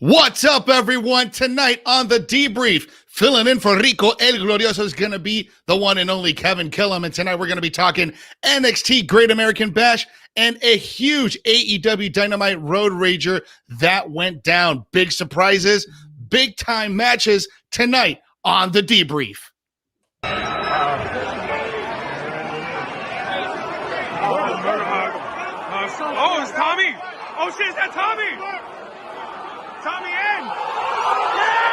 What's up, everyone? Tonight on the Debrief, filling in for Rico El Glorioso is going to be the one and only Kevin Kellam. And tonight we're going to be talking NXT Great American Bash and a huge AEW Dynamite Road Rager that went down. Big surprises, big time matches tonight on the Debrief. Oh, it's Tommy! Oh shit, is that Tommy? Tommy in! Yeah!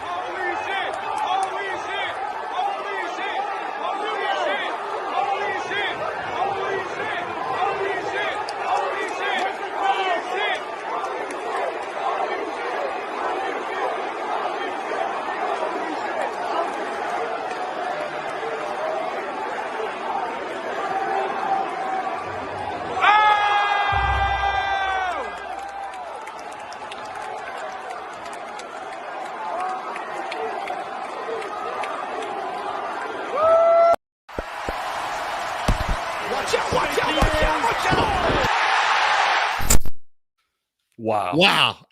Holy shit! Holy shit! Holy shit! Holy shit! Holy shit! Holy shit! Holy shit! Holy shit! Holy shit! Wow.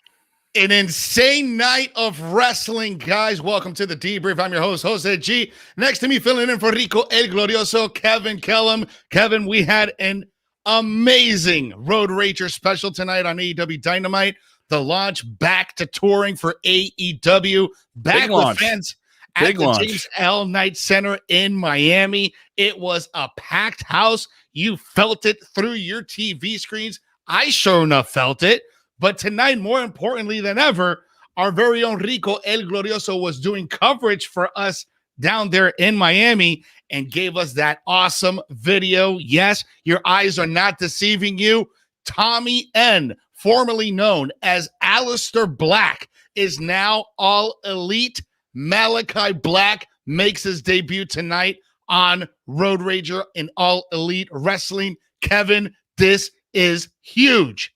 An insane night of wrestling, guys. Welcome to the Debrief. I'm your host, Jose G. Next to me, filling in for Rico El Glorioso, Kevin Kellam. Kevin, we had an amazing Road Rager special tonight on AEW Dynamite. The launch back to touring for AEW. Back with fans at the James L. Knight Center in Miami. It was a packed house. You felt it through your TV screens. I sure enough felt it. But tonight, more importantly than ever, our very own Rico El Glorioso was doing coverage for us down there in Miami and gave us that awesome video. Yes, your eyes are not deceiving you. Tommy N., formerly known as Aleister Black, is now All Elite. Malachi Black makes his debut tonight on Road Rager in All Elite Wrestling. Kevin, this is huge.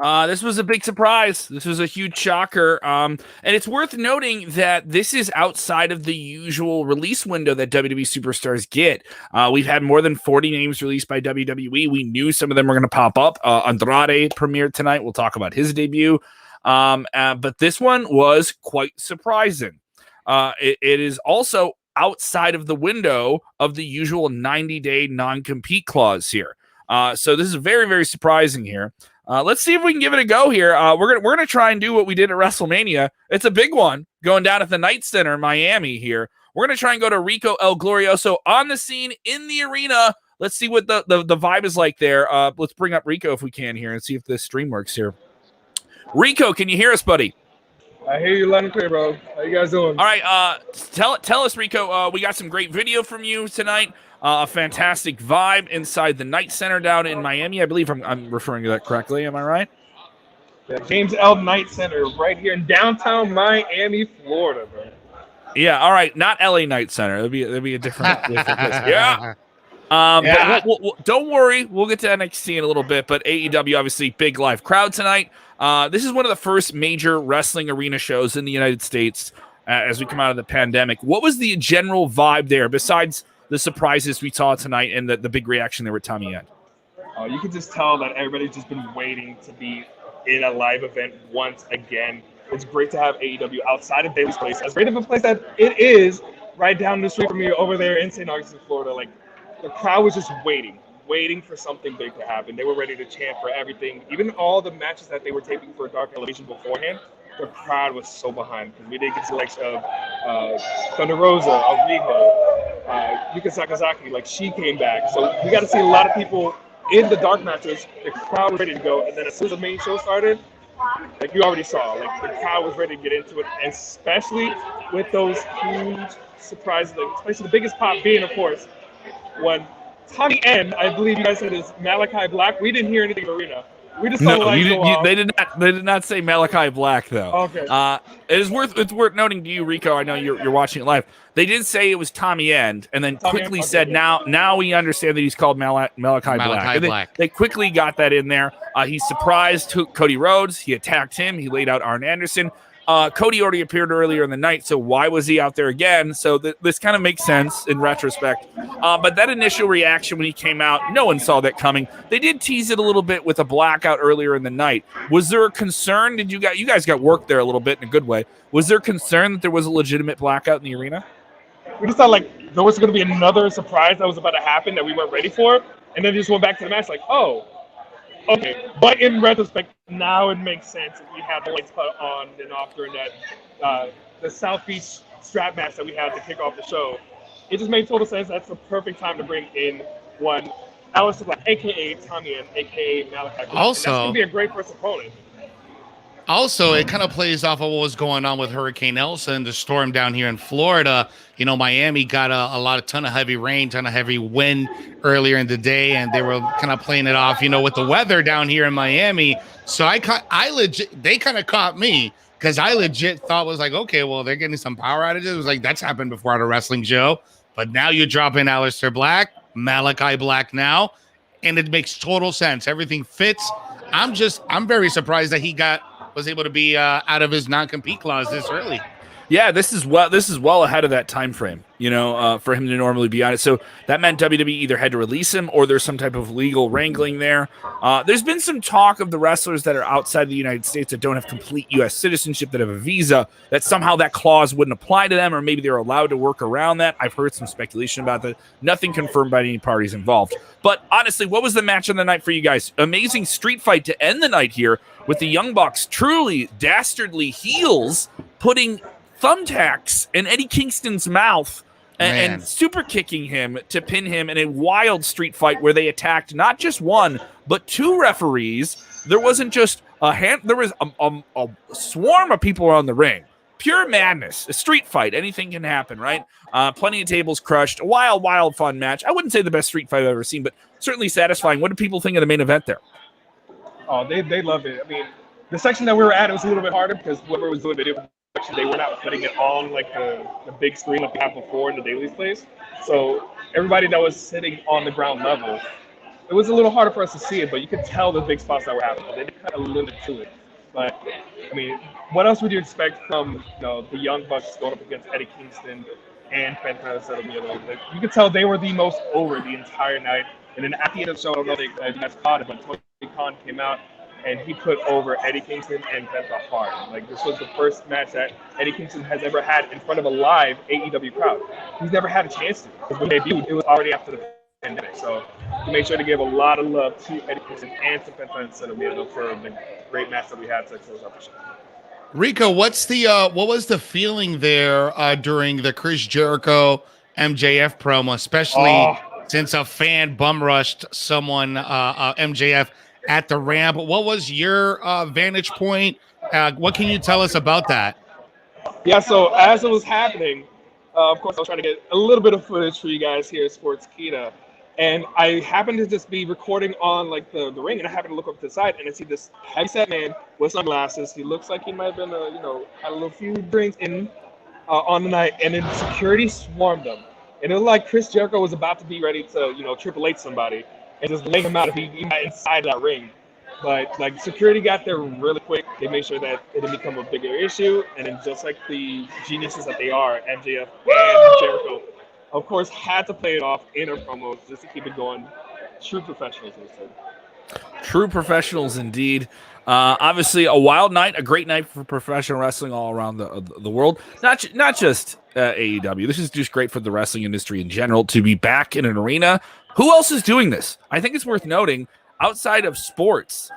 This was a big surprise. This was a huge shocker. And it's worth noting that this is outside of the usual release window that WWE superstars get. We've had more than 40 names released by WWE. We knew some of them were going to pop up. Andrade premiered tonight. We'll talk about his debut. But this one was quite surprising. It is also outside of the window of the usual 90-day non-compete clause here. So this is very, very surprising here. Let's see if we can give it a go here. We're gonna try and do what we did at WrestleMania. It's a big one going down at the Knight Center in Miami here. We're gonna try and go to Rico El Glorioso on the scene in the arena. Let's see what the vibe is like there. Let's bring up Rico if we can here and see if this stream works here. Rico, can you hear us, buddy? I hear you loud and clear, bro. How you guys doing? All right, tell us, Rico. We got some great video from you tonight. A fantastic vibe inside the Knight Center down in Miami. I believe I'm referring to that correctly. Am I right? Yeah, James L. Knight Center, right here in downtown Miami, Florida, bro. Yeah. All right. Not LA Knight Center. It'll be a different place. Yeah. But don't worry. We'll get to NXT in a little bit. But AEW, obviously, big live crowd tonight. This is one of the first major wrestling arena shows in the United States as we come out of the pandemic. What was the general vibe there besides the surprises we saw tonight and the big reaction there with Tommy End? You can just tell that everybody's just been waiting to be in a live event once again. It's great to have AEW outside of Daly's place, as great of a place that it is, right down the street from me over there in St. Augustine, Florida. Like, the crowd was just waiting for something big to happen. They were ready to chant for everything. Even all the matches that they were taping for Dark Elevation beforehand, the crowd was so behind because we did get the likes of Thunder Rosa, of Riho, Yuka Sakazaki, like she came back. So we got to see a lot of people in the dark matches. The crowd was ready to go. And then as soon as the main show started, like you already saw, like the crowd was ready to get into it, and especially with those huge surprises, like especially the biggest pop being, of course, when Tommy N., I believe you guys said is Malachi Black. We didn't hear anything in the arena. We just saw the lights go off. They did not say Malachi Black though. Okay. It's worth noting to you, Rico. I know you're watching it live. They did say it was Tommy End, and then quickly said now we understand that he's called Malachi Black. They quickly got that in there. He surprised Cody Rhodes. He attacked him. He laid out Arn Anderson. Cody already appeared earlier in the night, so why was he out there again? So this kind of makes sense in retrospect. But that initial reaction when he came out, no one saw that coming. They did tease it a little bit with a blackout earlier in the night. Was there a concern? Did you guys got worked there a little bit in a good way? Was there concern that there was a legitimate blackout in the arena? We just thought like there was going to be another surprise that was about to happen that we weren't ready for, and then just went back to the match like, oh, okay. But in retrospect, now it makes sense. We had the lights put on and off during that the South Beach strap match that we had to kick off the show. It just made total sense. That's the perfect time to bring in one Aleister Black, aka Tommy, and aka Malachi. Also, that's going to be a great first opponent. Also, it kind of plays off of what was going on with Hurricane Elsa and the storm down here in Florida. You know, Miami got a ton of heavy rain, ton of heavy wind earlier in the day, and they were kind of playing it off, you know, with the weather down here in Miami. So they kind of caught me because I legit thought was like, okay, well, they're getting some power outages. It was like, that's happened before at a wrestling show. But now you drop in Aleister Black, Malachi Black now, and it makes total sense. Everything fits. I'm very surprised that he was able to be out of his non-compete clause this early. Yeah, this is well ahead of that time frame, you know, for him to normally be on it. So that meant WWE either had to release him or there's some type of legal wrangling there. There's been some talk of the wrestlers that are outside the United States that don't have complete U.S. citizenship, that have a visa, that somehow that clause wouldn't apply to them, or maybe they're allowed to work around that. I've heard some speculation about that. Nothing confirmed by any parties involved. But honestly, what was the match of the night for you guys? Amazing street fight to end the night here with the Young Bucks, truly dastardly heels, putting thumbtacks in Eddie Kingston's mouth and super kicking him to pin him in a wild street fight where they attacked not just one, but two referees. There wasn't just there was a swarm of people around the ring. Pure madness, a street fight. Anything can happen, right? Plenty of tables crushed. A wild, fun match. I wouldn't say the best street fight I've ever seen, but certainly satisfying. What did people think of the main event there? Oh, they loved it. I mean, the section that we were at, it was a little bit harder because whoever was doing video, they were not putting it on like the big screen like we had before in the Daily's place. So everybody that was sitting on the ground level, it was a little harder for us to see it, but you could tell the big spots that were happening. They did kind of limit to it. But, I mean, what else would you expect from the Young Bucks going up against Eddie Kingston and Penta Sydal? Like, you could tell they were the most over the entire night. And then at the end of the show, I don't know if you guys caught it, but Tony Khan came out and he put over Eddie Kingston and Penta hard. Like, this was the first match that Eddie Kingston has ever had in front of a live AEW crowd. He's never had a chance to. Because when they debuted, it was already after the pandemic. So he made sure to give a lot of love to Eddie Kingston and to Penta Sydal for the great match that we had to close out the show. Rico, what was the feeling there during the Chris Jericho MJF promo, especially since a fan bum rushed someone MJF at the ramp? What was your vantage point? What can you tell us about that? Yeah, so as it was happening, of course, I was trying to get a little bit of footage for you guys here at Sportskeeda. And I happened to just be recording on like the ring, and I happened to look up to the side, and I see this heavyset man with sunglasses. He looks like he might have been, had a little few drinks in on the night, and then security swarmed him. And it looked like Chris Jericho was about to be ready to, Triple H somebody and just lay him out if he got inside that ring. But like security got there really quick. They made sure that it didn't become a bigger issue. And then just like the geniuses that they are, MJF and Jericho, of course, had to play it off in our promos just to keep it going. True professionals, they said. True professionals indeed. Obviously, a wild night, a great night for professional wrestling all around the world. Not just AEW. This is just great for the wrestling industry in general to be back in an arena. Who else is doing this? I think it's worth noting. Outside of sports,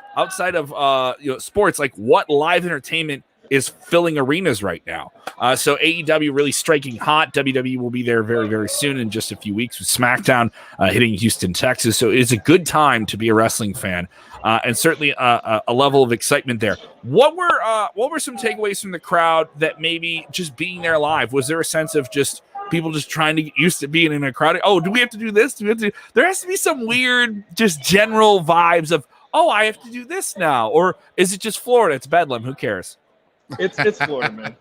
sports, like what live entertainment is filling arenas right now. So AEW really striking hot. WWE will be there very, very soon in just a few weeks with SmackDown hitting Houston, Texas. So it's a good time to be a wrestling fan, and certainly a level of excitement there. What were some takeaways from the crowd that maybe just being there live? Was there a sense of just people just trying to get used to being in a crowd? Oh, do we have to do this? There has to be some weird, just general vibes of, oh, I have to do this now. Or is it just Florida? It's Bedlam. Who cares? It's Florida, man.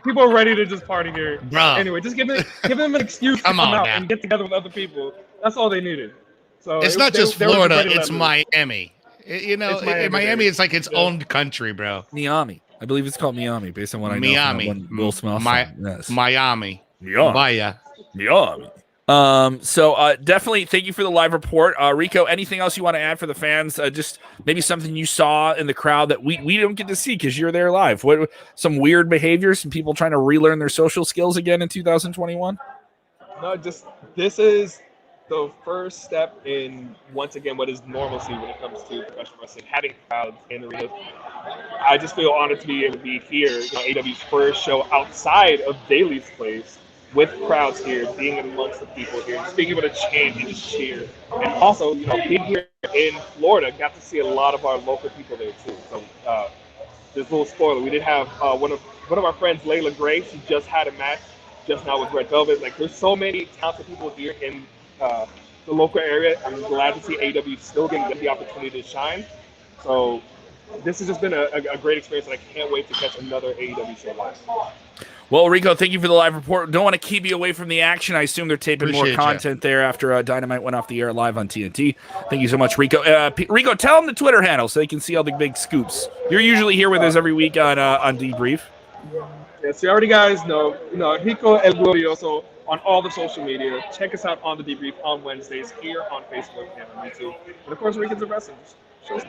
People are ready to just party here. Bro. Anyway, just give them an excuse to come out and get together with other people. That's all they needed. So it's not just Florida, it's Miami. In Miami, it's like its own country, bro. Miami. I believe it's called Miami, based on what I know from that one Will Smith song. Yes. Miami. Miami. So definitely thank you for the live report. Rico, anything else you want to add for the fans? Just maybe something you saw in the crowd that we don't get to see because you're there live. What some weird behaviors, some people trying to relearn their social skills again in 2021? No, just this is the first step in, once again, what is normalcy when it comes to professional wrestling, having crowds in arenas. I just feel honored to be able to be here, AEW's first show outside of Daly's place, with crowds here, being amongst the people here, just being able to chant and just cheer. And also, being here in Florida, got to see a lot of our local people there too. So, this little spoiler, we did have one of our friends, Layla Gray. She just had a match just now with Red Velvet. Like, there's so many talented people here in the local area. I'm glad to see AEW still getting the opportunity to shine. So, this has just been a great experience, and I can't wait to catch another AEW show live. Well, Rico, thank you for the live report. Don't want to keep you away from the action. I assume they're taping more content there after Dynamite went off the air live on TNT. Thank you so much, Rico. Rico, tell them the Twitter handle so they can see all the big scoops. You're usually here with us every week on Debrief. Yes, you already guys know, Rico El Glorioso on all the social media. Check us out on the Debrief on Wednesdays here on Facebook and on YouTube. And of course, Weekends of Wrestling. Boom.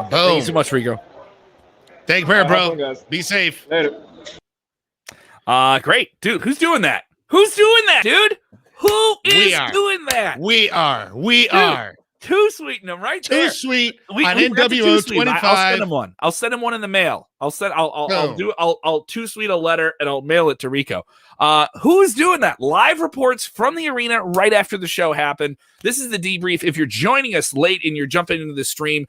Thank you so much, Rico. Take care, bro. Be safe. Later. Great. Dude, who's doing that? Who's doing that, dude? Who is doing that? We are. Too sweet them right there. Too sweet on NWO 25. I'll send him one. I'll send him one in the mail. I'll too sweet a letter and I'll mail it to Rico. Who is doing that? Live reports from the arena right after the show happened. This is the Debrief. If you're joining us late and you're jumping into the stream,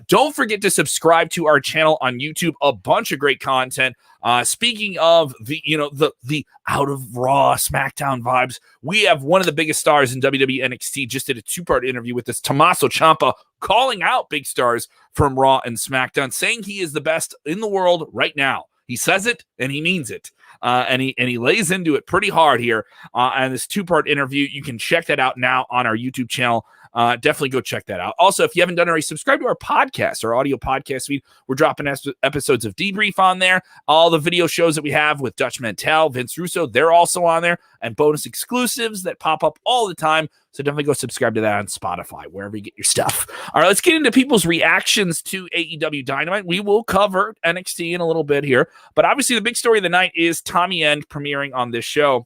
don't forget to subscribe to our channel on YouTube. A bunch of great content. Speaking of the out of Raw SmackDown vibes, we have one of the biggest stars in WWE NXT just did a 2-part interview with this Tommaso Ciampa, calling out big stars from Raw and SmackDown, saying he is the best in the world right now. He says it and he means it. And he lays into it pretty hard here. And this 2-part interview, you can check that out now on our YouTube channel. Definitely go check that out. Also, if you haven't done already, subscribe to our podcast, our audio podcast feed. We're dropping episodes of Debrief on there. All the video shows that we have with Dutch Mantel, Vince Russo, they're also on there, and bonus exclusives that pop up all the time. So definitely go subscribe to that on Spotify, wherever you get your stuff. All right, let's get into people's reactions to AEW Dynamite. We will cover NXT in a little bit here, but obviously the big story of the night is Tommy End premiering on this show.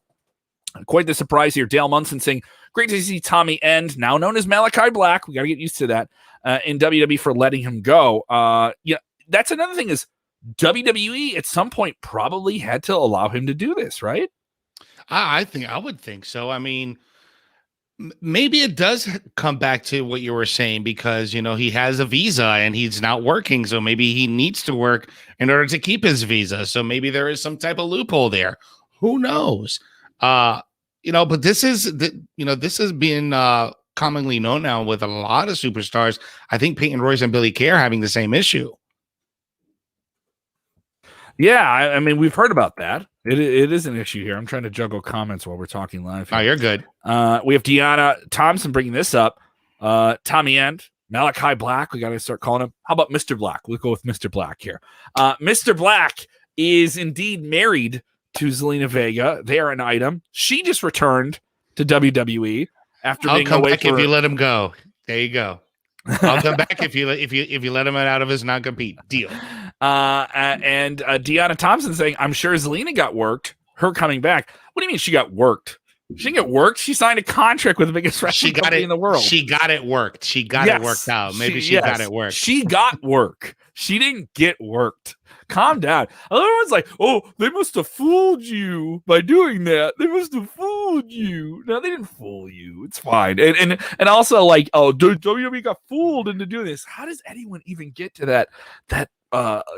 Quite the surprise here. Dale Munson saying, great to see Tommy End, now known as Malachi Black. We got to get used to that in WWE for letting him go. That's another thing is WWE at some point probably had to allow him to do this, right? I would think so. I mean, maybe it does come back to what you were saying because, he has a visa and he's not working. So maybe he needs to work in order to keep his visa. So maybe there is some type of loophole there. Who knows? But this has been commonly known now with a lot of superstars. I think Peyton Royce and Billy Kay are having the same issue. Yeah, I mean, we've heard about that. It is an issue here. I'm trying to juggle comments while we're talking live here. Oh, you're good. We have Deanna Thompson bringing this up. Tommy End, Malachi Black. We got to start calling him. How about Mr. Black? We'll go with Mr. Black here. Mr. Black is indeed married to Zelina Vega. They are an item. She just returned to WWE after being away. Back if you let him go. There you go. I'll come back if you let him out of his non-compete deal. And Deanna Thompson saying, I'm sure Zelina got worked. Her coming back. What do you mean she got worked? She didn't get worked. She signed a contract with the biggest wrestling company in the world. She got it worked. She got it worked out. Maybe she got it worked. She got work. She didn't get worked. Calm down. Everyone's like, oh, they must have fooled you by doing that. They must have fooled you. No, they didn't fool you. It's fine. And also like, oh, WWE got fooled into doing this. How does anyone even get to that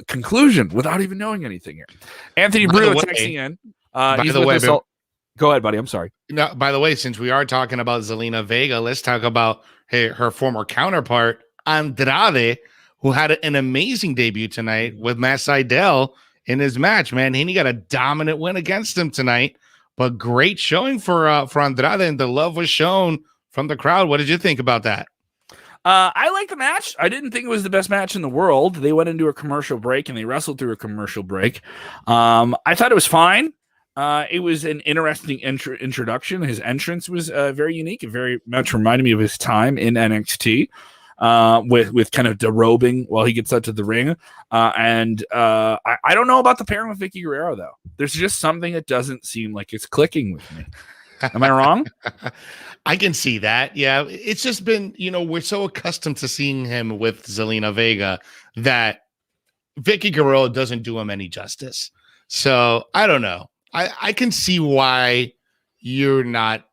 conclusion without even knowing anything here? Anthony Bruno texting in. He's the way, go ahead, buddy. I'm sorry. No, by the way, since we are talking about Zelina Vega, let's talk about her former counterpart, Andrade, who had an amazing debut tonight with Matt Sydal in his match, man. And he got a dominant win against him tonight. But great showing for Andrade, and the love was shown from the crowd. What did you think about that? I like the match. I didn't think it was the best match in the world. They went into a commercial break and they wrestled through a commercial break. I thought it was fine. It was an interesting introduction. His entrance was very unique. It very much reminded me of his time in NXT, with kind of derobing while he gets out to the ring. I don't know about the pairing with Vicky Guerrero, though. There's just something that doesn't seem like it's clicking with me. Am I wrong? I can see that. Yeah. It's just been, we're so accustomed to seeing him with Zelina Vega that Vicky Guerrero doesn't do him any justice. So I don't know. I can see why you're not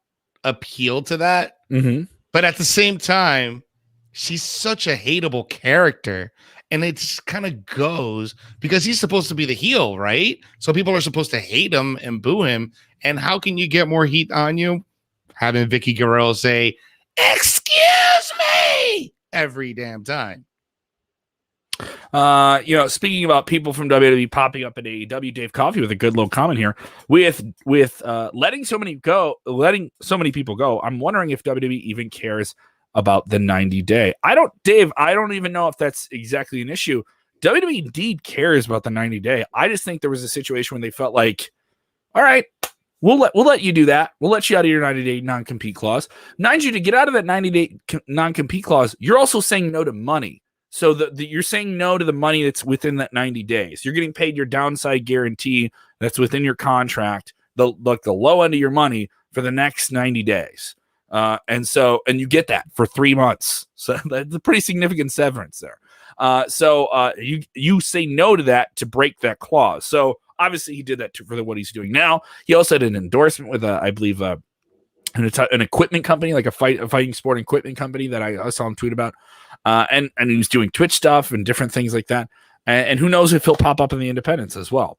appealed to that. Mm-hmm. But at the same time, she's such a hateable character. And it kind of goes because he's supposed to be the heel, right? So people are supposed to hate him and boo him. And how can you get more heat on you? Having Vicky Guerrero say, "Excuse me," every damn time. Speaking about people from WWE popping up in AEW, Dave Coffey with a good little comment here with letting so many people go. I'm wondering if WWE even cares about the 90-day. I don't even know if that's exactly an issue. WWE indeed cares about the 90-day. I just think there was a situation when they felt like, all right, we'll let you do that. We'll let you out of your 90-day non-compete clause. Mind you, to get out of that 90-day non-compete clause, you're also saying no to money. So you're saying no to the money that's within that 90 days. You're getting paid your downside guarantee that's within your contract, the low end of your money for the next 90 days. And you get that for 3 months. So that's a pretty significant severance there. You say no to that to break that clause. So obviously he did that for what he's doing now. He also had an endorsement with I believe an equipment company, like a fighting sport equipment company that I saw him tweet about. And he was doing Twitch stuff and different things like that. And who knows if he'll pop up in the independents as well.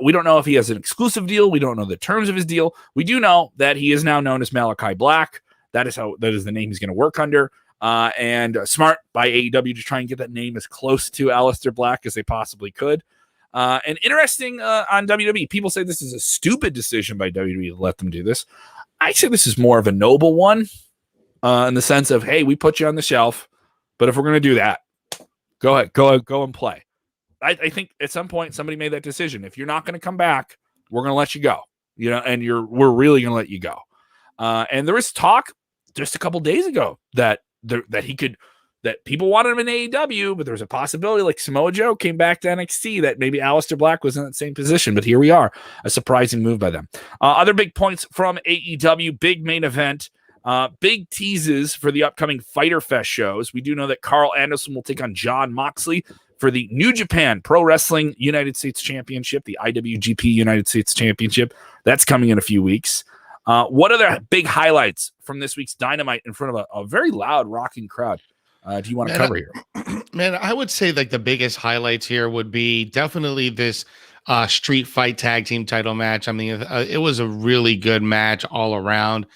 We don't know if he has an exclusive deal. We don't know the terms of his deal. We do know that he is now known as Malachi Black. That is the name he's going to work under. And smart by AEW to try and get that name as close to Aleister Black as they possibly could. And interesting on WWE, people say this is a stupid decision by WWE to let them do this. I say this is more of a noble one in the sense of, hey, we put you on the shelf, but if we're going to do that, go ahead, go and play. I think at some point somebody made that decision. If you're not going to come back, we're going to let you go. And we're really going to let you go. And there was talk just a couple days ago that people wanted him in AEW, but there was a possibility like Samoa Joe came back to NXT that maybe Aleister Black was in that same position. But here we are, a surprising move by them. Other big points from AEW, big main event. Big teases for the upcoming Fyter Fest shows. We do know that Carl Anderson will take on Jon Moxley for the New Japan Pro Wrestling United States Championship, the IWGP United States Championship. That's coming in a few weeks. What other big highlights from this week's Dynamite in front of a very loud rocking crowd do you want to cover here? Man, I would say like the biggest highlights here would be definitely this street fight tag team title match. I mean, it was a really good match all around.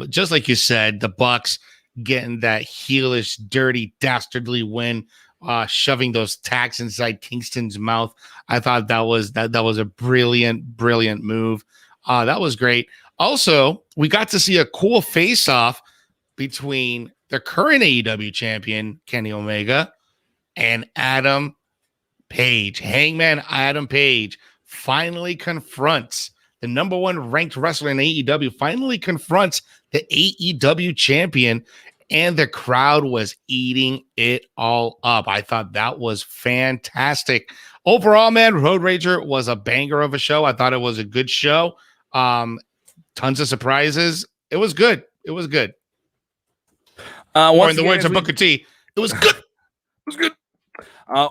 Just like you said, the Bucks getting that heelish, dirty, dastardly win, shoving those tags inside Kingston's mouth. I thought that was a brilliant move. That was great. Also, we got to see a cool face-off between the current AEW champion, Kenny Omega, and Adam Page. Hangman Adam Page finally confronts the number one ranked wrestler in AEW, finally confronts the AEW champion, and the crowd was eating it all up. I thought that was fantastic. Overall, man, Road Rager was a banger of a show. I thought it was a good show. Tons of surprises. It was good. It was good. Or in the words of Booker T, it was good. It was good.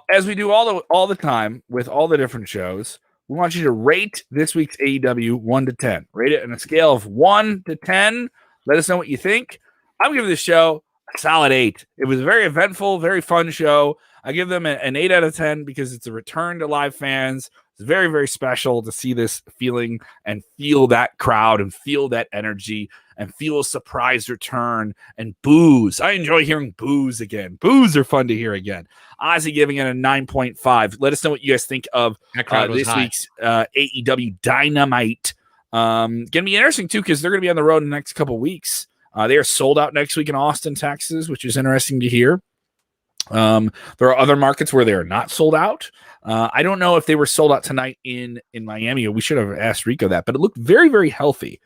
As we do all the time with all the different shows, we want you to rate this week's AEW 1 to 10. Rate it on a scale of 1 to 10. Let us know what you think. I'm giving this show a solid 8. It was a very eventful, very fun show. I give them an 8 out of 10 because it's a return to live fans. It's very, very special to see this feeling and feel that crowd and feel that energy and feel a surprise return and boos. I enjoy hearing boos again. Boos are fun to hear again. Ozzy giving it a 9.5. Let us know what you guys think of this week's AEW Dynamite. Going to be interesting, too, because they're going to be on the road in the next couple weeks. They are sold out next week in Austin, Texas, which is interesting to hear. There are other markets where they are not sold out. I don't know if they were sold out tonight in Miami. We should have asked Rico that, but it looked very, very healthy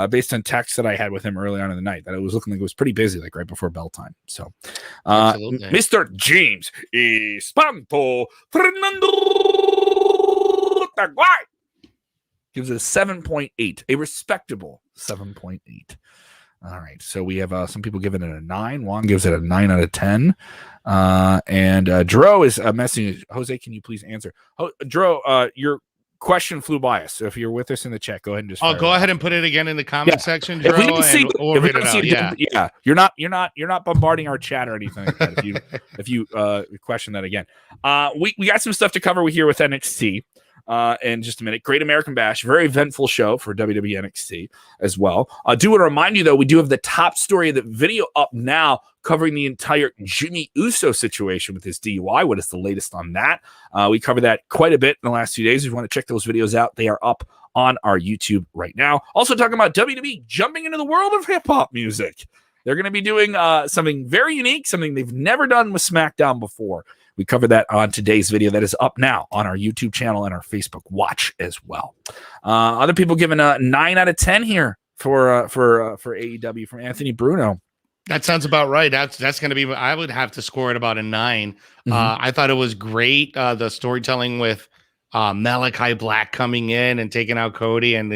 based on texts that I had with him early on in the night, that it was looking like it was pretty busy, like right before bell time. So, Mr. James Espanto Fernando Taguay gives it a 7.8, a respectable 7.8. All right, so we have some people giving it a 9. Juan gives it a 9 out of 10. And Dro is messaging. Jose, can you please answer? Dro, your question flew by us. So if you're with us in the chat, go ahead and just. I'll go ahead and put it again in the comment section, Dro, if we don't see, we'll read it out. Yeah, you're not bombarding our chat or anything like that. If you question that again, we got some stuff to cover here with NXT. In just a minute. Great American Bash, very eventful show for WWE NXT as well. I do want to remind you, though, we do have the top story of the video up now covering the entire Jimmy Uso situation with his DUI. What is the latest on that? We covered that quite a bit in the last 2 days. If you want to check those videos out, they are up on our YouTube right now. Also talking about WWE jumping into the world of hip-hop music. They're going to be doing something very unique, something they've never done with SmackDown before. We covered that on today's video that is up now on our YouTube channel and our Facebook watch as well. Other people giving a 9 out of 10 here for AEW from Anthony Bruno. That sounds about right. That's going to be. I would have to score it about a 9. Mm-hmm. I thought it was great. The storytelling with Malachi Black coming in and taking out Cody and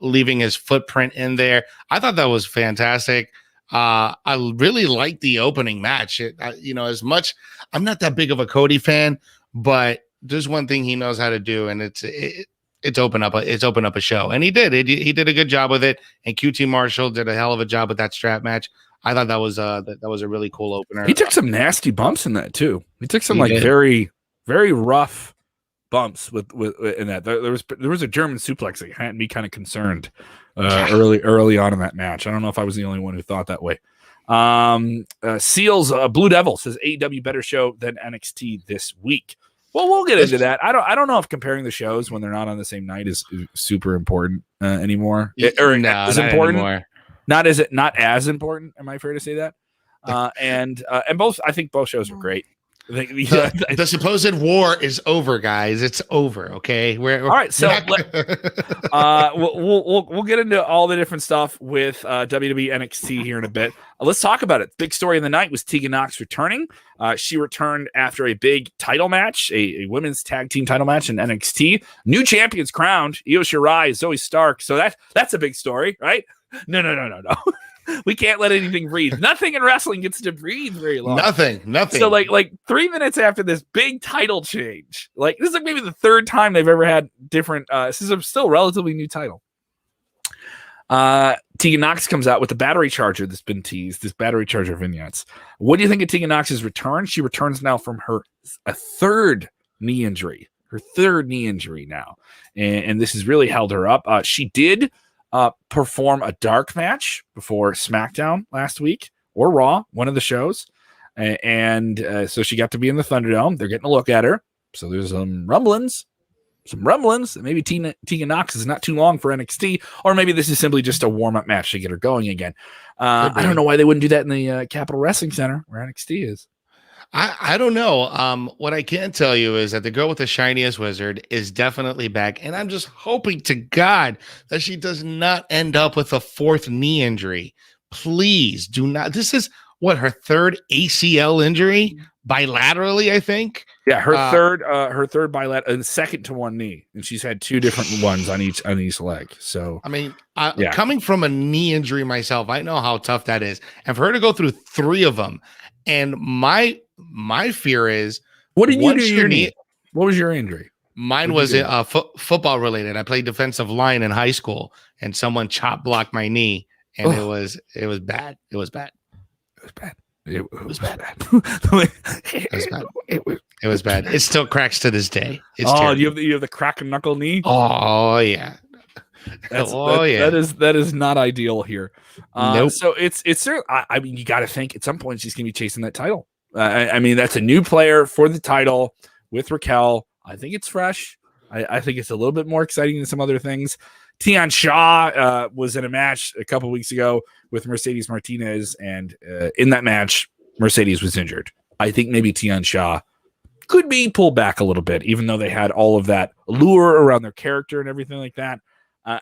leaving his footprint in there. I thought that was fantastic. I really liked the opening match. As much, I'm not that big of a Cody fan, but there's one thing he knows how to do, and it's open up a show, and he did. He did a good job with it, and QT Marshall did a hell of a job with that strap match. I thought that was a really cool opener. He took some nasty bumps in that too. He took some very, very rough bumps with in that. There was a German suplex that had me kind of concerned early on in that match. I don't know if I was the only one who thought that way. Seals Blue Devil says AEW better show than NXT this week. Well, we'll get into that. I don't know if comparing the shows when they're not on the same night is super important anymore. Not important. Not as important. Am I fair to say that? And both, I think both shows were great. The supposed war is over, guys. It's over. Okay. All right. So we'll get into all the different stuff with WWE NXT here in a bit. Let's talk about it. Big story of the night was Tegan Nox returning. She returned after a big title match, a women's tag team title match in NXT. New champions crowned: Io Shirai, Zoe Stark. So that's a big story, right? No. We can't let anything breathe. Nothing in wrestling gets to breathe very long. Nothing. So like 3 minutes after this big title change, like this is like maybe the third time they've ever had different. This is a still relatively new title. Tegan Nox comes out with the battery charger that's been teased. This battery charger vignettes. What do you think of Tegan Nox's return? She returns now from a third knee injury. Her third knee injury now, and this has really held her up. She did perform a dark match before SmackDown last week, or Raw, one of the shows, and so she got to be in the Thunderdome. They're getting a look at her, so there's some rumblings. Maybe Tegan Nox is not too long for NXT, or maybe this is simply just a warm-up match to get her going again. I don't know why they wouldn't do that in the Capitol Wrestling Center where NXT is. I don't know. What I can tell you is that the girl with the shiniest wizard is definitely back, and I'm just hoping to God that she does not end up with a fourth knee injury. Please do not. This is her third ACL injury bilaterally, I think. Yeah, her third bilateral, second to one knee, and she's had 2 different ones on each leg. So I mean, coming from a knee injury myself, I know how tough that is, and for her to go through 3 of them. And my fear is, what did you do to your knee? What was your injury? Mine was football related. I played defensive line in high school, and someone chop blocked my knee, and it was bad. It was bad. It was bad. It was bad. It still cracks to this day. It's terrible. You have the crack and knuckle knee. Oh yeah. That is not ideal here. Nope. So it's I mean, you got to think at some point she's gonna be chasing that title. I mean, that's a new player for the title with Raquel. I think it's fresh. I think it's a little bit more exciting than some other things. Tian Shaw was in a match a couple weeks ago with Mercedes Martinez, and in that match, Mercedes was injured. I think maybe Tian Shaw could be pulled back a little bit, even though they had all of that allure around their character and everything like that.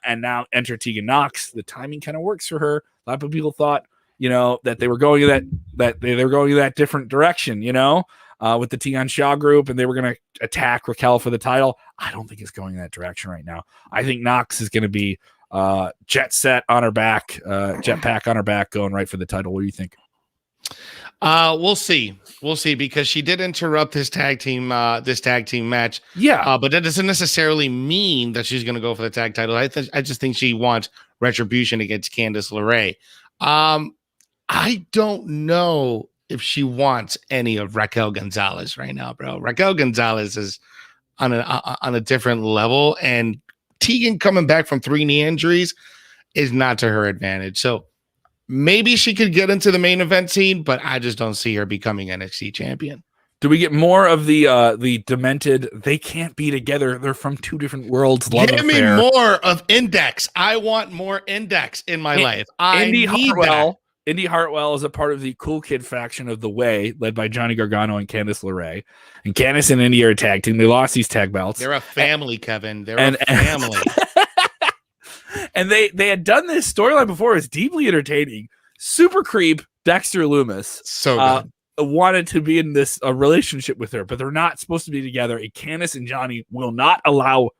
And now enter Tegan Knox. The timing kind of works for her. A lot of people thought, that they were going that different direction, with the Tian Shaw group, and they were going to attack Raquel for the title. I don't think it's going in that direction right now. I think Knox is going to be jetpack on her back, going right for the title. What do you think? We'll see, because she did interrupt this tag team match. Yeah, but that doesn't necessarily mean that she's going to go for the tag title. I just think she wants retribution against Candice LeRae. I don't know if she wants any of Raquel Gonzalez right now, bro. Raquel Gonzalez is on a different level, and Tegan coming back from 3 knee injuries is not to her advantage. So maybe she could get into the main event scene, but I just don't see her becoming NXT champion. Do we get more of the demented? They can't be together. They're from 2 different worlds. Give me more of Index. I want more Index in my life. Indy Hartwell is a part of the Cool Kid faction of The Way, led by Johnny Gargano and Candice LeRae. And Candice and Indy are a tag team. They lost these tag belts. They're a family, Kevin. They're a family. And they had done this storyline before. It's deeply entertaining. Super creep Dexter Lumis. So good. Wanted to be in this relationship with her, but they're not supposed to be together. And Candice and Johnny will not allow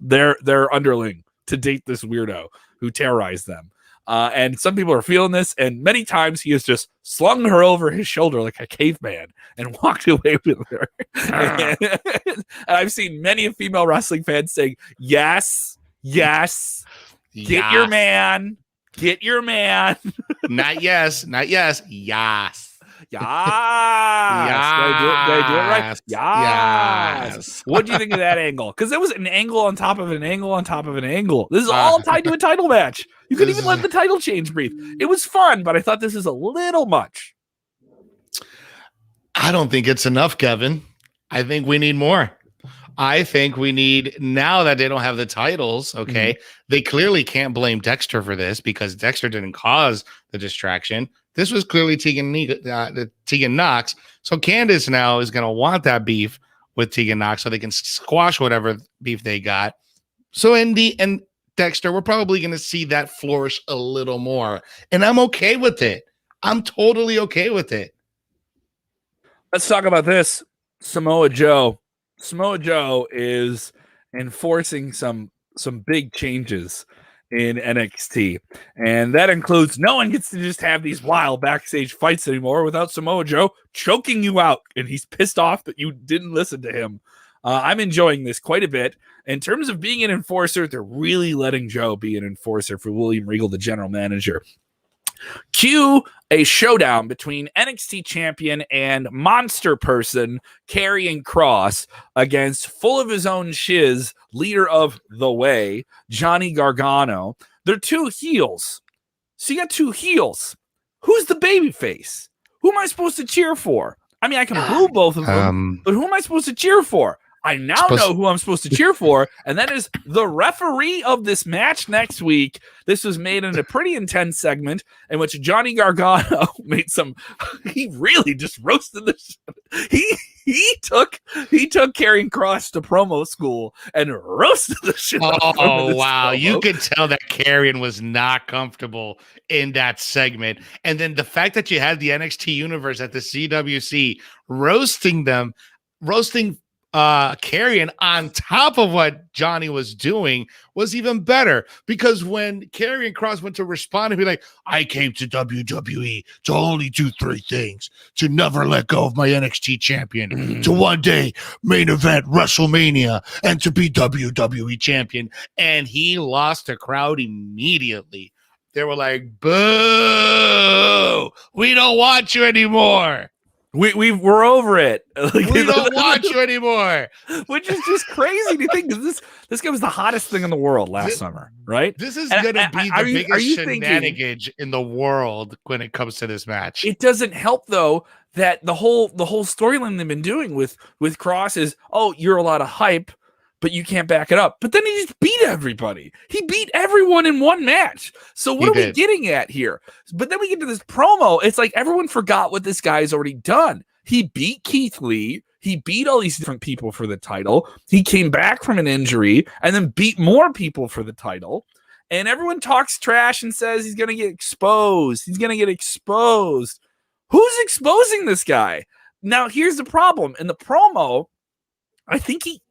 their underling to date this weirdo who terrorized them. And some people are feeling this, and many times he has just slung her over his shoulder like a caveman and walked away with her. And I've seen many female wrestling fans saying, yes, get your man. Not yes. Yes. Did I do it right? Yes. What do you think of that angle? Because it was an angle on top of an angle on top of an angle. This is all tied to a title match. You couldn't even let the title change breathe. It was fun, but I thought this is a little much. I don't think it's enough, Kevin. I think we need more. I think we need, now that they don't have the titles, okay, they clearly can't blame Dexter for this because Dexter didn't cause the distraction. This was clearly Tegan Knox. So Candice now is going to want that beef with Tegan Knox so they can squash whatever beef they got. So Indy and Dexter, we're probably going to see that flourish a little more. And I'm okay with it. I'm totally okay with it. Let's talk about this. Samoa Joe. Samoa Joe is enforcing some big changes in NXT. And that includes no one gets to just have these wild backstage fights anymore without Samoa Joe choking you out. And he's pissed off that you didn't listen to him. I'm enjoying this quite a bit. In terms of being an enforcer, they're really letting Joe be an enforcer for William Regal, the general manager. Cue a showdown between NXT champion and monster person Karrion Kross against full of his own shiz, leader of The Way, Johnny Gargano. They're 2 heels. So you got 2 heels. Who's the baby face? Who am I supposed to cheer for? I mean, I can boo both of them, but who am I supposed to cheer for? I now know who I'm supposed to cheer for, and that is the referee of this match next week. This was made in a pretty intense segment in which Johnny Gargano made he really just roasted the he took Karrion Kross to promo school and roasted the shit out of him. Oh, wow. Promo. You could tell that Karrion was not comfortable in that segment. And then the fact that you had the NXT universe at the CWC roasting Karrion on top of what Johnny was doing was even better, because when Karrion Kross went to respond and be like, I came to WWE to only do 3 things: to never let go of my NXT champion, to one day main event WrestleMania, and to be WWE champion. And he lost the crowd immediately. They were like, boo, we don't want you anymore. We're over it. We don't want you anymore. Which is just crazy to think. This guy was the hottest thing in the world last summer, right? This is going to be the biggest shenanigans in the world when it comes to this match. It doesn't help, though, that the whole storyline they've been doing with Kross is, oh, you're a lot of hype, but you can't back it up. But then he just beat everybody. He beat everyone in one match. So what are we getting at here? But then we get to this promo. It's like everyone forgot what this guy's already done. He beat Keith Lee. He beat all these different people for the title. He came back from an injury and then beat more people for the title. And everyone talks trash and says he's going to get exposed. He's going to get exposed. Who's exposing this guy? Now, here's the problem. In the promo, I think he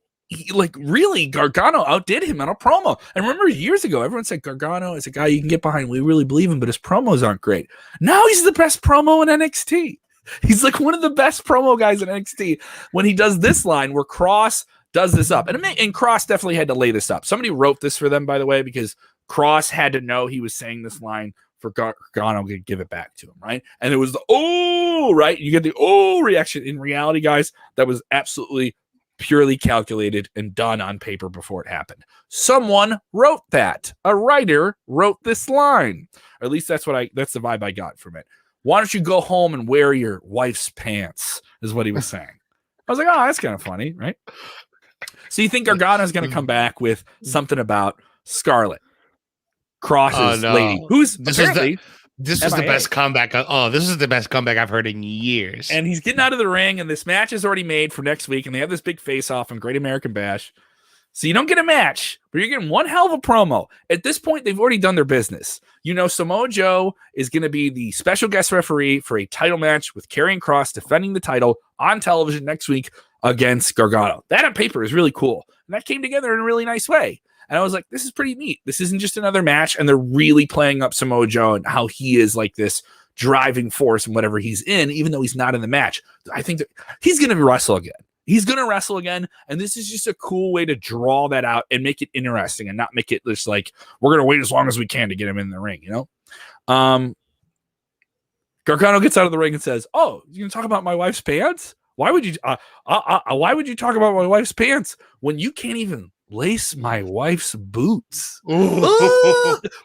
like really Gargano outdid him on a promo. And remember years ago, everyone said Gargano is a guy you can get behind. We really believe him, but his promos aren't great. Now he's the best promo in NXT. He's like one of the best promo guys in NXT when he does this line where Cross does this up. And Cross definitely had to lay this up. Somebody wrote this for them, by the way, because Cross had to know he was saying this line for Gargano to give it back to him, right? And it was the oh, right? You get the oh reaction. In reality, guys, that was absolutely purely calculated and done on paper before it happened. Someone wrote that. A writer wrote this line. Or at least that's the vibe I got from it. Why don't you go home and wear your wife's pants, is what he was saying. I was like, oh, that's kind of funny, right? So you think Gargano's going to come back with something about Scarlett, Cross's lady, who's apparently... This is the best comeback. This is the best comeback I've heard in years. And he's getting out of the ring, and this match is already made for next week, and they have this big face-off on Great American Bash. So you don't get a match, but you're getting one hell of a promo. At this point, they've already done their business. You know, Samoa Joe is going to be the special guest referee for a title match with Karrion Kross defending the title on television next week against Gargano. That on paper is really cool. And that came together in a really nice way. And I was like, this is pretty neat. This isn't just another match. And they're really playing up Samoa Joe and how he is like this driving force in whatever he's in, even though he's not in the match. I think that he's going to wrestle again. He's going to wrestle again. And this is just a cool way to draw that out and make it interesting and not make it just like, we're going to wait as long as we can to get him in the ring, you know? Gargano gets out of the ring and says, oh, you're going to talk about my wife's pants? Why would you talk about my wife's pants when you can't even lace my wife's boots?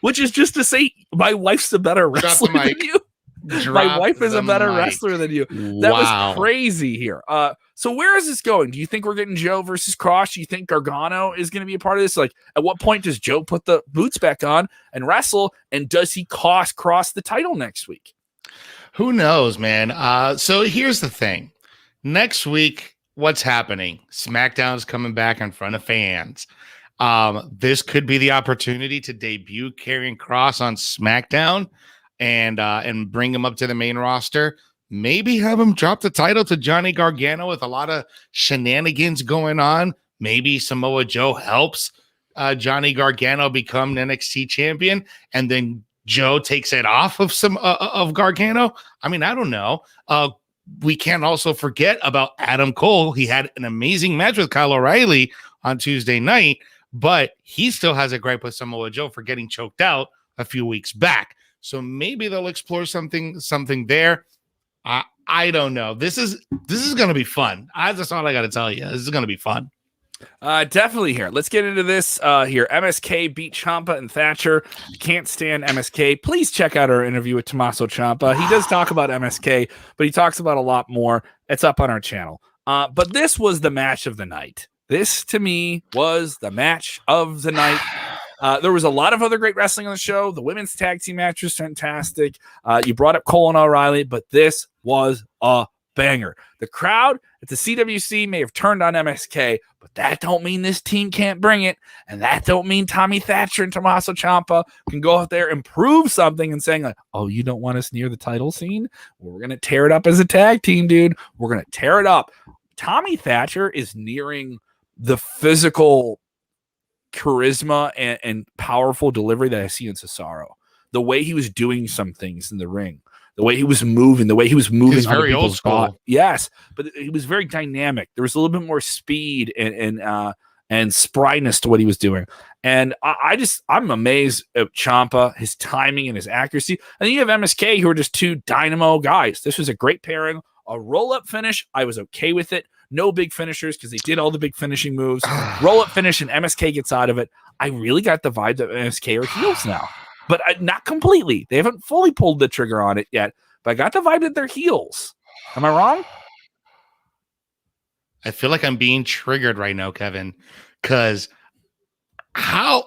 Which is just to say my wife's a better wrestler than you. My wife is a better wrestler than you. That was crazy here. So where is this going? Do you think we're getting Joe versus Cross? Do you think Gargano is going to be a part of this? Like, at what point does Joe put the boots back on and wrestle? And does he cost Cross the title next week? Who knows, man? So here's the thing. Next week, what's happening? SmackDown's coming back in front of fans. This could be the opportunity to debut Karrion Kross on SmackDown and bring him up to the main roster. Maybe have him drop the title to Johnny Gargano with a lot of shenanigans going on. Maybe Samoa Joe helps Johnny Gargano become an NXT champion, and then Joe takes it off of Gargano. I mean, I don't know. We can't also forget about Adam Cole. He had an amazing match with Kyle O'Reilly on Tuesday night, but he still has a gripe with Samoa Joe for getting choked out a few weeks back. So maybe they'll explore something there. I don't know. This is going to be fun. That's all I got to tell you. This is going to be fun. Definitely here. Let's get into this here. MSK beat Ciampa and Thatcher. Can't stand MSK. Please check out our interview with Tommaso Ciampa. He does talk about MSK, but he talks about a lot more. It's up on our channel. But this was the match of the night. This, to me, was the match of the night. There was a lot of other great wrestling on the show. The women's tag team match was fantastic. You brought up Cole and O'Reilly, but this was a banger. The crowd at the CWC may have turned on MSK, but that don't mean this team can't bring it, and that don't mean Tommy Thatcher and Tommaso Ciampa can go out there and prove something and saying like, oh, you don't want us near the title scene? Well, we're going to tear it up as a tag team, dude. We're going to tear it up. Tommy Thatcher is nearing the physical charisma and powerful delivery that I see in Cesaro. The way he was doing some things in the ring, the way he was moving, He's very old school. Yes, but he was very dynamic. There was a little bit more speed and spryness to what he was doing. And I'm amazed at Ciampa, his timing and his accuracy. And then you have MSK, who are just two dynamo guys. This was a great pairing. A roll-up finish, I was okay with it. No big finishers because they did all the big finishing moves. Roll-up finish and MSK gets out of it. I really got the vibe that MSK are heels now. But not completely. They haven't fully pulled the trigger on it yet. But I got the vibe that they're heels. Am I wrong? I feel like I'm being triggered right now, Kevin, because how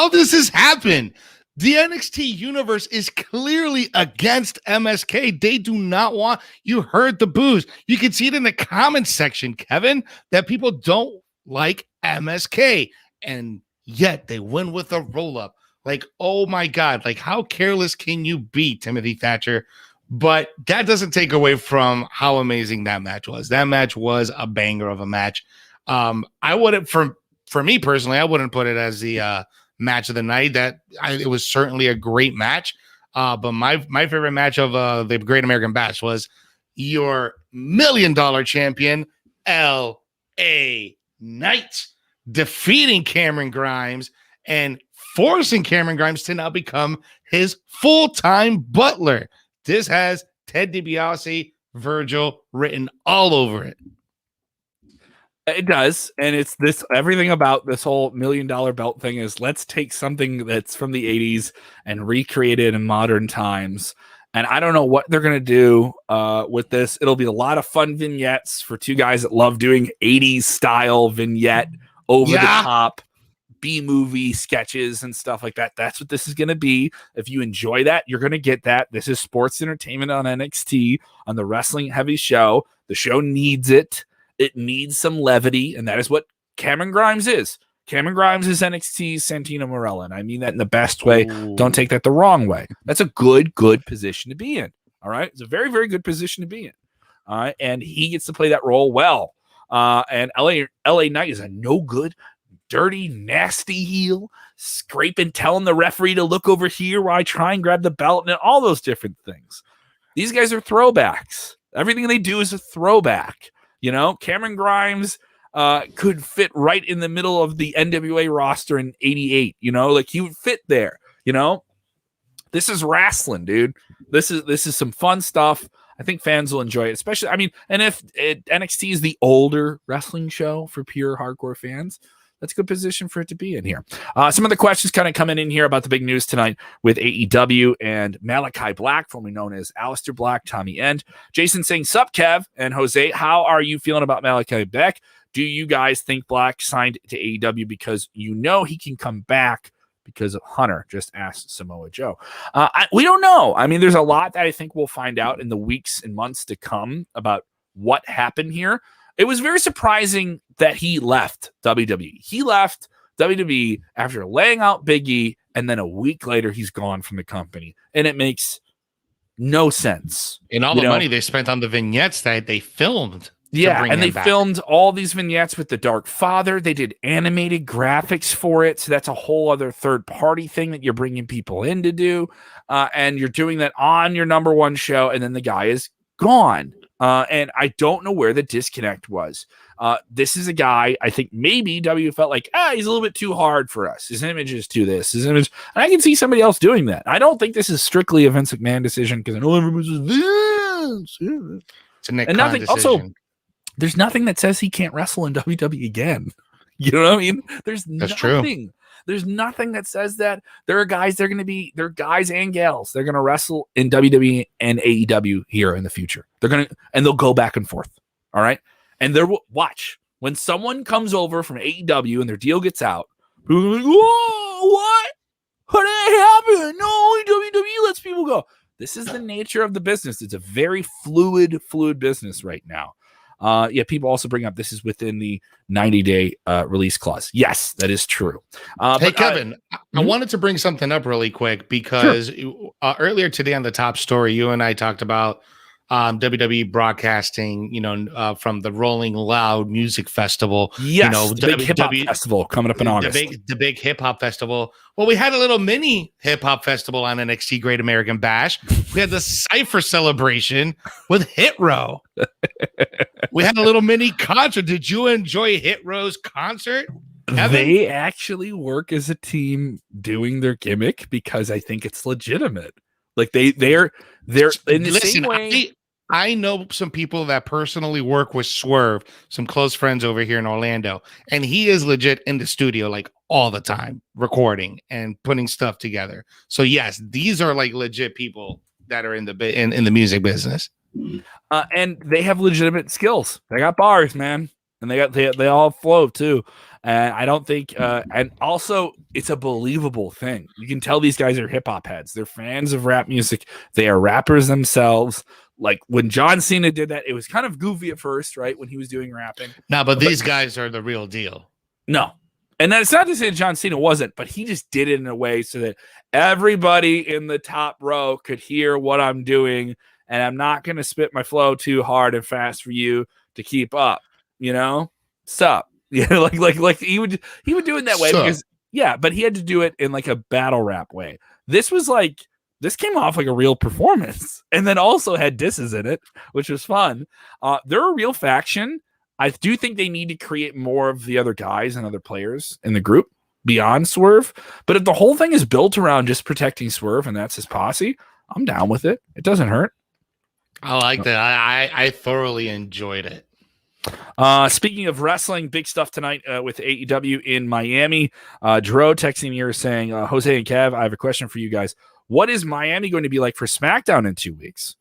does this happen? The NXT universe is clearly against MSK. They do not want, you heard the boos. You can see it in the comments section, Kevin, that people don't like MSK. And yet they win with a roll-up. Like, oh my God, like how careless can you be, Timothy Thatcher? But that doesn't take away from how amazing that match was. That match was a banger of a match. I wouldn't, for me personally, I wouldn't put it as the match of the night. It was certainly a great match. But my favorite match of the Great American Bash was your $1 million champion, L.A. Knight, defeating Cameron Grimes and forcing Cameron Grimes to now become his full-time butler. This has Ted DiBiase, Virgil written all over it. It does. And it's this, everything about this whole $1 million belt thing is let's take something that's from the 80s and recreate it in modern times. And I don't know what they're going to do with this. It'll be a lot of fun vignettes for two guys that love doing 80s style vignette, over the top B-movie sketches and stuff like that. That's what this is going to be. If you enjoy that, you're going to get that. This is sports entertainment on NXT, on the wrestling heavy show. The show needs it. It needs some levity, and that is what Cameron Grimes is. Cameron Grimes is NXT's Santino Marella, and I mean that in the best way. Ooh. Don't take that the wrong way. That's a good position to be in. All right? It's a very, very good position to be in. All right? And he gets to play that role well. And LA Knight is a no good, dirty, nasty heel, scraping, telling the referee to look over here while I try and grab the belt, and all those different things. These guys are throwbacks. Everything they do is a throwback. You know, Cameron Grimes could fit right in the middle of the NWA roster in 88. You know, like he would fit there. You know, this is wrestling, dude. This is some fun stuff. I think fans will enjoy it, especially. I mean, and if NXT is the older wrestling show for pure hardcore fans, that's a good position for it to be in here. Some of the questions kind of coming in here about the big news tonight with AEW and Malachi Black, formerly known as Aleister Black, Tommy End. Jason saying, sup, Kev and Jose, how are you feeling about Malachi Black? Do you guys think Black signed to AEW because you know he can come back because of Hunter? Just asked Samoa Joe. We don't know. I mean, there's a lot that I think we'll find out in the weeks and months to come about what happened here. It was very surprising that he left WWE. He left WWE after laying out Big E, and then a week later, he's gone from the company. And it makes no sense. And all the money they spent on the vignettes that they filmed. Yeah, and they filmed all these vignettes with the Dark Father. They did animated graphics for it. So that's a whole other third-party thing that you're bringing people in to do. And you're doing that on your number one show, and then the guy is gone. And I don't know where the disconnect was. This is a guy, I think maybe W felt like, he's a little bit too hard for us. His image is too this. His image, and I can see somebody else doing that. I don't think this is strictly a Vince McMahon decision because I know everyone's just Vince. It's a Nick and Khan nothing. decision. Also, there's nothing that says he can't wrestle in WWE again. You know what I mean? That's nothing. True. There's nothing that says that. There are guys, they're guys and gals. They're going to wrestle in WWE and AEW here in the future. And they'll go back and forth. All right. And watch when someone comes over from AEW and their deal gets out, people are like, whoa, what? What happened? No, WWE lets people go. This is the nature of the business. It's a very fluid business right now. People also bring up this is within the 90-day release clause. Yes, that is true. Hey, Kevin, I wanted to bring something up really quick because earlier today on the top story, you and I talked about WWE broadcasting, from the Rolling Loud Music Festival. Yes, the big hip hop festival coming up in August. The big hip hop festival. Well, we had a little mini hip hop festival on NXT Great American Bash. We had the Cypher celebration with Hit Row. We had a little mini concert. Did you enjoy Hit Row's concert, Kevin? They actually work as a team doing their gimmick because I think it's legitimate. Like they're in the same way. I know some people that personally work with Swerve, some close friends over here in Orlando, and he is legit in the studio like all the time, recording and putting stuff together. So yes, these are like legit people that are in the music business, and they have legitimate skills. They got bars, man, and they all flow too. And I don't think, and also it's a believable thing. You can tell these guys are hip hop heads. They're fans of rap music. They are rappers themselves. Like when John Cena did that, it was kind of goofy at first, right? When he was doing rapping. No, but these guys are the real deal. No. And that's not to say that John Cena wasn't, but he just did it in a way so that everybody in the top row could hear what I'm doing. And I'm not going to spit my flow too hard and fast for you to keep up, Sup. Like he would do it that way because but he had to do it in like a battle rap way. This came off like a real performance and then also had disses in it, which was fun. They're a real faction. I do think they need to create more of the other guys and other players in the group beyond Swerve. But if the whole thing is built around just protecting Swerve and that's his posse, I'm down with it. It doesn't hurt. I like that. I thoroughly enjoyed it. Speaking of wrestling, big stuff tonight with AEW in Miami. Dro texting me here saying, Jose and Kev, I have a question for you guys. What is Miami going to be like for SmackDown in 2 weeks?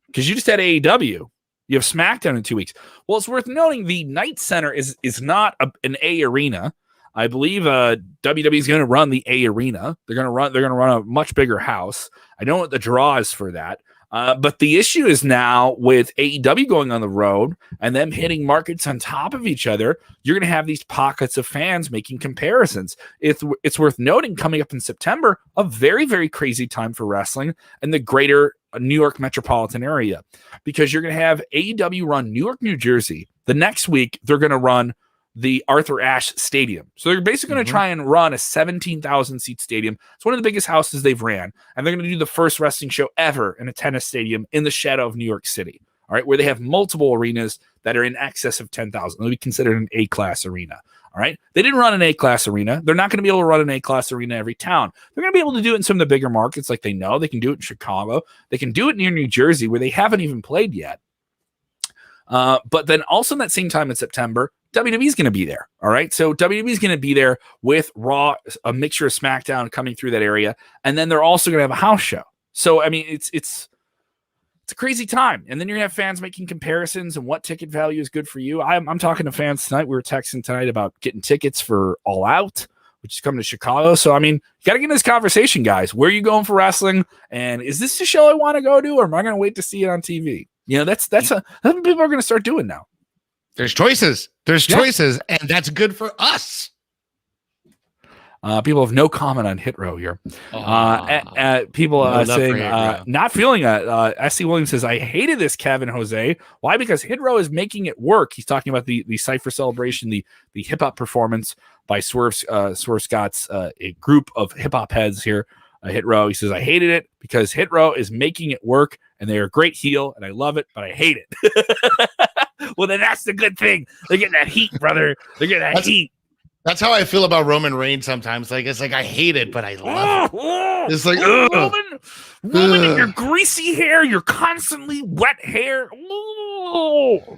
Because you just had AEW. You have SmackDown in 2 weeks. Well, it's worth noting the Night Center is not an A arena. I believe WWE is going to run the A arena. They're going to run a much bigger house. I don't know what the draw is for that. But the issue is now with AEW going on the road and them hitting markets on top of each other, you're going to have these pockets of fans making comparisons. It's worth noting coming up in September, a very, very crazy time for wrestling in the greater New York metropolitan area, because you're going to have AEW run New York, New Jersey. The next week, they're going to run the Arthur Ashe Stadium. So they're basically going to try and run a 17,000 seat stadium. It's one of the biggest houses they've ran. And they're going to do the first wrestling show ever in a tennis stadium in the shadow of New York City. All right. Where they have multiple arenas that are in excess of 10,000. They'll be considered an A-class arena. All right. They didn't run an A-class arena. They're not going to be able to run an A-class arena every town. They're going to be able to do it in some of the bigger markets. Like they know they can do it in Chicago. They can do it near New Jersey where they haven't even played yet. But then also in that same time in September, WWE is going to be there. All right. So WWE is going to be there with Raw, a mixture of SmackDown coming through that area. And then they're also going to have a house show. So, I mean, it's a crazy time. And then you're going to have fans making comparisons and what ticket value is good for you. I'm talking to fans tonight. We were texting tonight about getting tickets for All Out, which is coming to Chicago. So, I mean, you got to get in this conversation, guys. Where are you going for wrestling? And is this the show I want to go to, or am I going to wait to see it on TV? That's what people are going to start doing now. There's choices. And that's good for us. People have no comment on Hit Row here. People saying not feeling it. S.C. Williams says, I hated this, Kevin Jose. Why? Because Hit Row is making it work. He's talking about the Cypher celebration, the hip hop performance by Swerve Scott's a group of hip hop heads here. Hit Row. He says, I hated it because Hit Row is making it work and they're a great heel and I love it, but I hate it. Well, then that's the good thing. They're getting that heat, brother. They're getting that heat. That's how I feel about Roman Reigns sometimes. Like, it's like, I hate it, but I love it. It's like, Roman and your greasy hair, your constantly wet hair.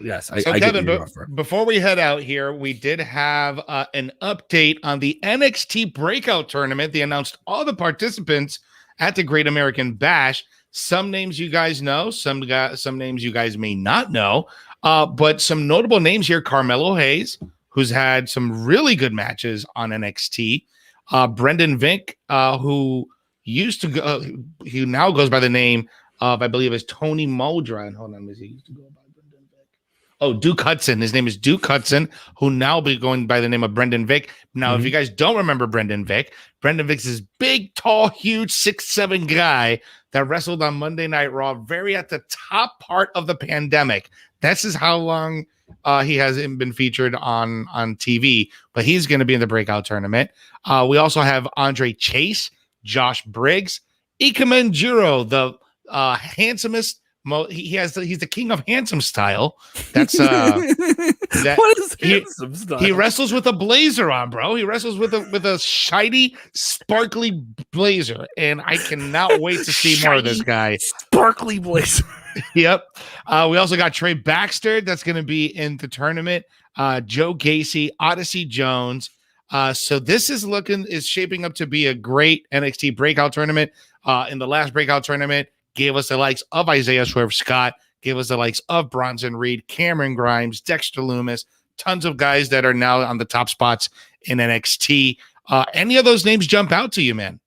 Yes. So, Kevin, before we head out here, we did have an update on the NXT Breakout Tournament. They announced all the participants at the Great American Bash. Some names you guys know, some names you guys may not know, but some notable names here: Carmelo Hayes, who's had some really good matches on NXT. Brendan Vink, who used to go, he now goes by the name of, I believe, is Tony Muldra. Hold on, he used to go by Brendan Vink. Oh, Duke Hudson. His name is Duke Hudson, who now be going by the name of Brendan Vink. Now, if you guys don't remember Brendan Vink is this big, tall, huge 6'7" guy that wrestled on Monday Night Raw, very at the top part of the pandemic. This is how long he hasn't been featured on TV, but he's going to be in the Breakout Tournament. We also have Andre Chase, Josh Briggs, Ikemen Jiro, the handsomest. He's the king of handsome style. That's what is handsome style? He wrestles with a blazer on, bro. He wrestles with a shiny, sparkly blazer, and I cannot wait to see more of this guy. Sparkly blazer. Yep. We also got Trey Baxter that's going to be in the tournament. Joe Gacy, Odyssey Jones. So this is shaping up to be a great NXT Breakout Tournament. In the last Breakout Tournament, gave us the likes of Isaiah Swerve Scott, gave us the likes of Bronson Reed, Cameron Grimes, Dexter Loomis, tons of guys that are now on the top spots in NXT. Any of those names jump out to you, man?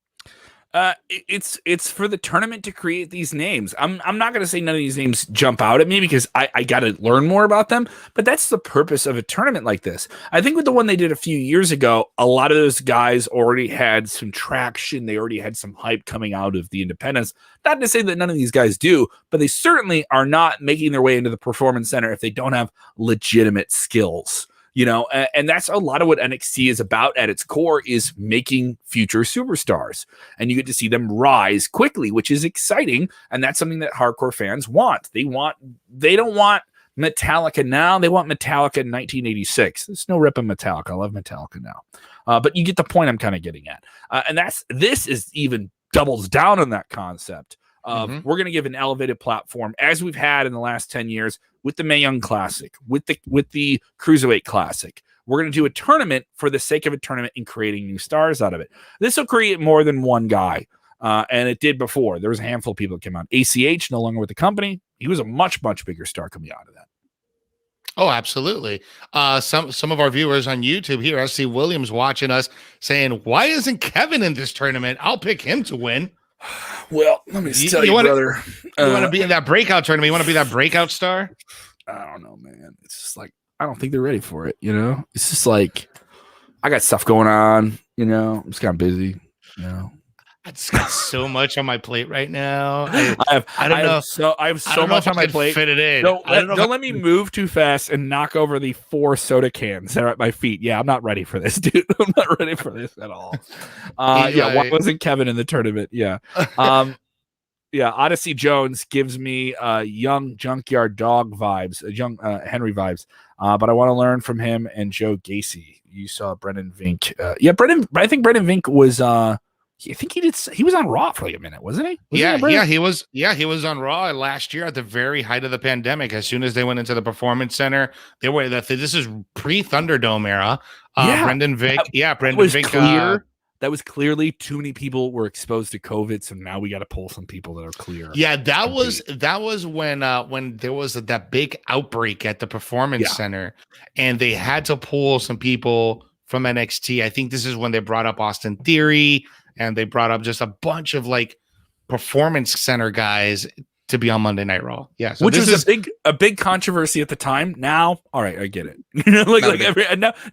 It's for the tournament to create these names. I'm not going to say none of these names jump out at me because I got to learn more about them, but that's the purpose of a tournament like this. I think with the one they did a few years ago, a lot of those guys already had some traction. They already had some hype coming out of the independents. Not to say that none of these guys do, but they certainly are not making their way into the Performance Center if they don't have legitimate skills. And that's a lot of what NXT is about at its core, is making future superstars. And you get to see them rise quickly, which is exciting. And that's something that hardcore fans want. They don't want Metallica now. They want Metallica in 1986. There's no rip on Metallica. I love Metallica now. But you get the point I'm kind of getting at. And this is even doubles down on that concept of we're going to give an elevated platform, as we've had in the last 10 years, with the Mae Young Classic, with the Cruiserweight Classic. We're going to do a tournament for the sake of a tournament and creating new stars out of it. This will create more than one guy, and it did before. There was a handful of people that came out. ACH, no longer with the company. He was a much, much bigger star coming out of that. Oh, absolutely. Some of our viewers on YouTube here, SC Williams watching us, saying, why isn't Kevin in this tournament? I'll pick him to win. Well, let me tell you, brother. You want to be in that breakout tournament? You want to be that breakout star? I don't know, man. It's just like, I don't think they're ready for it. It's just like, I got stuff going on. I'm just kind of busy. I just got so much on my plate right now. I have so much on my plate. Fit it in. Don't let me move too fast and knock over the 4 soda cans that are at my feet. Yeah, I'm not ready for this, dude. I'm not ready for this at all. Why wasn't Kevin in the tournament? Yeah. Odyssey Jones gives me young Junkyard Dog vibes, young Henry vibes. But I want to learn from him and Joe Gacy. You saw Brendan Vink. I think Brendan Vink was I think he was on Raw for like a minute, wasn't he? He was on Raw last year at the very height of the pandemic. As soon as they went into the Performance Center, this is pre-Thunderdome era. Brendan Vink. Brendan Vink. That was clearly too many people were exposed to COVID, so now we got to pull some people that are clear. Yeah, that was when there was that big outbreak at the Performance Center, and they had to pull some people from NXT. I think this is when they brought up Austin Theory, and they brought up just a bunch of like Performance Center guys to be on Monday Night Raw. Yeah, so which was a big controversy at the time. Now, all right, I get it.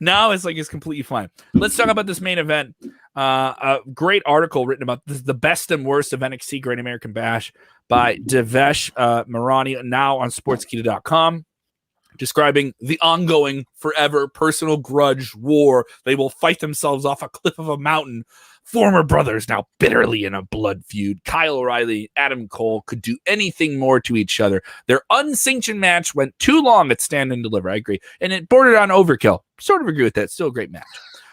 Now it's completely fine. Let's talk about this main event. A great article written about this, the best and worst of NXT Great American Bash by Devesh Marani, now on Sportskeeda.com, describing the ongoing, forever personal grudge war. They will fight themselves off a cliff of a mountain. Former brothers now bitterly in a blood feud. Kyle O'Reilly, Adam Cole could do anything more to each other. Their unsanctioned match went too long at Stand and Deliver. I agree. And it bordered on overkill. Sort of agree with that. Still a great match.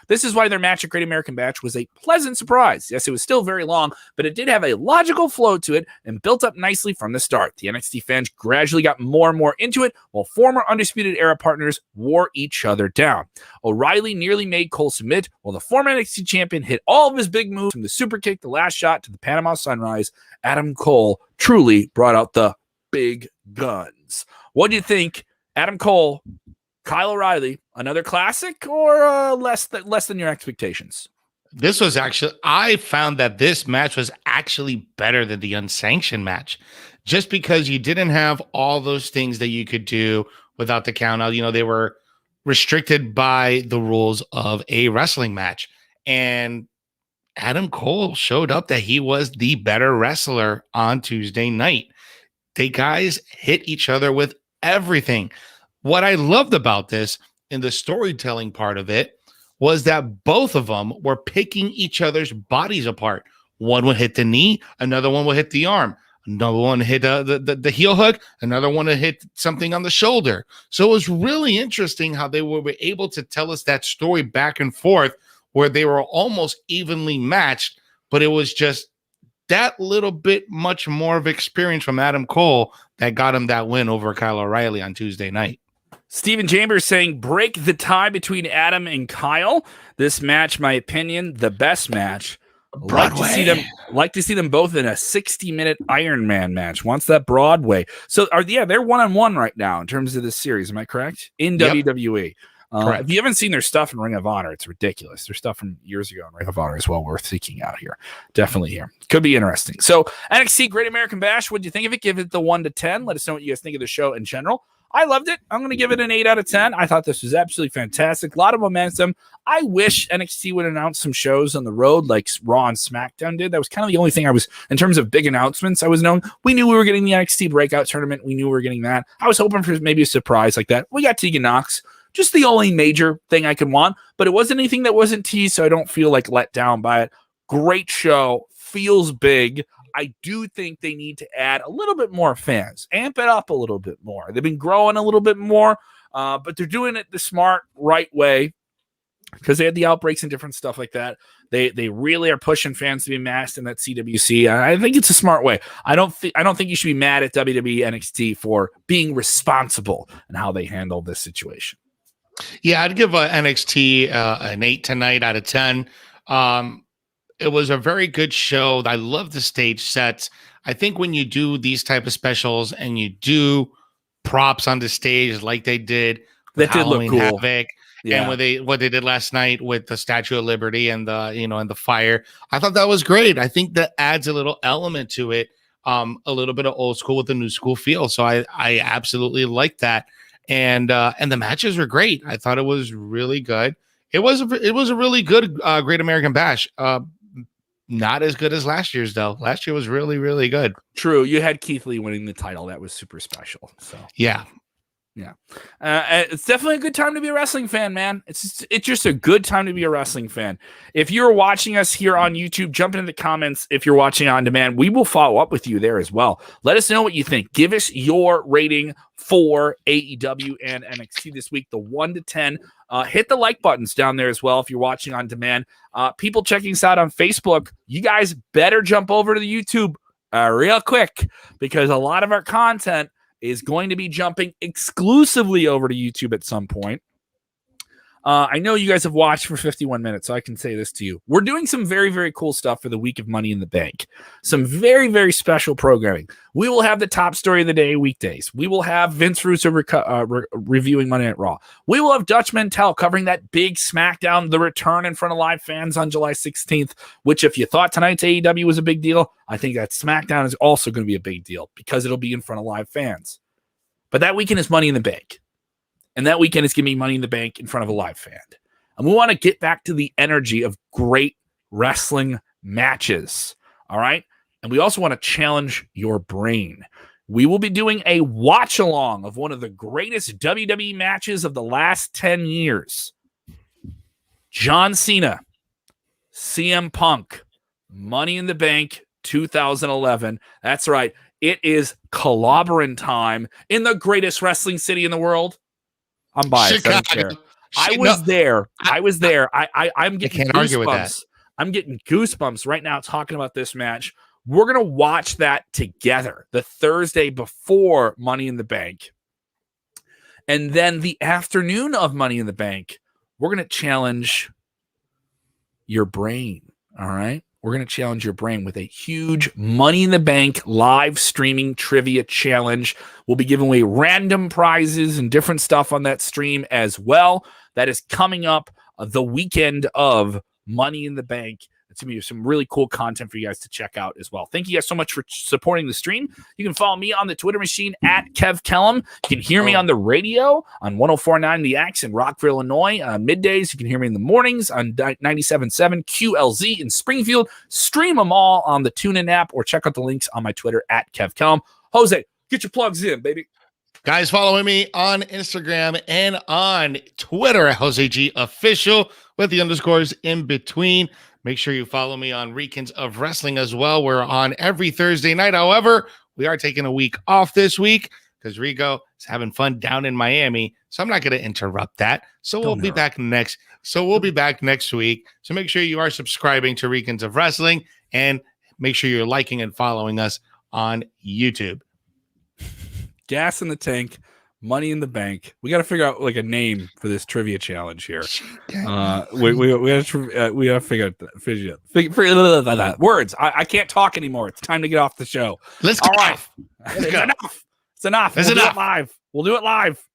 This is why their match at Great American Bash was a pleasant surprise. Yes, it was still very long, but it did have a logical flow to it and built up nicely from the start. The NXT fans gradually got more and more into it, while former Undisputed Era partners wore each other down. O'Reilly nearly made Cole submit, while the former NXT champion hit all of his big moves, from the super kick, the last shot, to the Panama Sunrise. Adam Cole truly brought out the big guns. What do you think, Adam Cole, Kyle O'Reilly, another classic, or less than your expectations? I found that this match was actually better than the unsanctioned match, just because you didn't have all those things that you could do without the count out. They were restricted by the rules of a wrestling match, and Adam Cole showed up that he was the better wrestler on Tuesday night. The guys hit each other with everything. What I loved about this in the storytelling part of it was that both of them were picking each other's bodies apart. One would hit the knee, another one would hit the arm, another one hit the heel hook, another one would hit something on the shoulder. So it was really interesting how they were able to tell us that story back and forth, where they were almost evenly matched, but it was just that little bit much more of experience from Adam Cole that got him that win over Kyle O'Reilly on Tuesday night. Stephen Chambers saying, break the tie between Adam and Kyle. This match, my opinion, the best match. Like to see them both in a 60-minute Iron Man match. Wants that Broadway. So they're 1-on-1 right now in terms of this series. Am I correct? In WWE. Correct. If you haven't seen their stuff in Ring of Honor, it's ridiculous. Their stuff from years ago in Ring of Honor is well worth seeking out here. Definitely here. Could be interesting. So NXT Great American Bash, what do you think of it? Give it the 1 to 10. Let us know what you guys think of the show in general. I loved it. I'm going to give it an 8 out of 10. I thought this was absolutely fantastic. A lot of momentum. I wish NXT would announce some shows on the road like Raw and SmackDown did. That was kind of the only thing I was, in terms of big announcements, I was known. We knew we were getting the NXT Breakout Tournament. We knew we were getting that. I was hoping for maybe a surprise like that. We got Tegan Nox. Just the only major thing I could want, but it wasn't anything that wasn't teased, so I don't feel like let down by it. Great show. Feels big. I do think they need to add a little bit more fans, amp it up a little bit more. They've been growing a little bit more, but they're doing it the smart, right way because they had the outbreaks and different stuff like that. They really are pushing fans to be masked in that CWC. I think it's a smart way. I don't think you should be mad at WWE NXT for being responsible in how they handle this situation. Yeah, I'd give NXT an 8 tonight out of 10. It was a very good show. I love the stage sets. I think when you do these type of specials and you do props on the stage like they did with That did look Halloween cool. Havoc and what they did last night with the Statue of Liberty and the fire, I thought that was great. I think that adds a little element to it, a little bit of old school with the new school feel. So I absolutely like that. And the matches were great. I thought it was really good. It was a really good Great American Bash. Not as good as last year's, though. Last year was really, really good. True. You had Keith Lee winning the title. That was super special. So yeah. It's definitely a good time to be a wrestling fan, man. It's just a good time to be a wrestling fan. If you're watching us here on YouTube, jump into the comments. If you're watching on demand, we will follow up with you there as well. Let us know what you think. Give us your rating for AEW and NXT this week, the 1 to 10. Hit the like buttons down there as well if you're watching on demand. People checking us out on Facebook, you guys better jump over to the YouTube real quick because a lot of our content is going to be jumping exclusively over to YouTube at some point. I know you guys have watched for 51 minutes, so I can say this to you. We're doing some very, very cool stuff for the week of Money in the Bank. Some very, very special programming. We will have the top story of the day weekdays. We will have Vince Russo reviewing Monday Night Raw. We will have Dutch Mantel covering that big SmackDown, the return in front of live fans on July 16th, which if you thought tonight's AEW was a big deal, I think that SmackDown is also going to be a big deal because it'll be in front of live fans. But that weekend is Money in the Bank. And that weekend is giving me Money in the Bank in front of a live fan. And we want to get back to the energy of great wrestling matches. All right. And we also want to challenge your brain. We will be doing a watch along of one of the greatest WWE matches of the last 10 years. John Cena, CM Punk, Money in the Bank 2011. That's right. It is clobbering time in the greatest wrestling city in the world. I'm biased. I don't care. I was there. I'm getting can't argue with that. goosebumps. I'm getting goosebumps right now talking about this match. We're going to watch that together the Thursday before Money in the Bank. And then the afternoon of Money in the Bank, we're going to challenge your brain. All right. We're going to challenge your brain with a huge Money in the Bank live streaming trivia challenge. We'll be giving away random prizes and different stuff on that stream as well. That is coming up the weekend of Money in the Bank. It's going to be some really cool content for you guys to check out as well. Thank you guys so much for supporting the stream. You can follow me on the Twitter machine at Kev Kellam. You can hear me on the radio on 104.9 The Axe in Rockville, Illinois. Middays, you can hear me in the mornings on 97.7 QLZ in Springfield. Stream them all on the TuneIn app or check out the links on my Twitter at Kev Kellam. Jose, get your plugs in, baby. Guys, follow me on Instagram and on Twitter at Jose G Official with the underscores in between. Make sure you follow me on Weekends of Wrestling as well. We're on every Thursday night. However, we are taking a week off this week because Rico is having fun down in Miami. So I'm not going to interrupt that. We'll be back next week. So make sure you are subscribing to Weekends of Wrestling and make sure you're liking and following us on YouTube. Gas in the tank. Money in the Bank. We got to figure out like a name for this trivia challenge here. We got to figure out words. I can't talk anymore. It's time to get off the show. Let's go. All right. It's enough. It's enough. We'll do it live.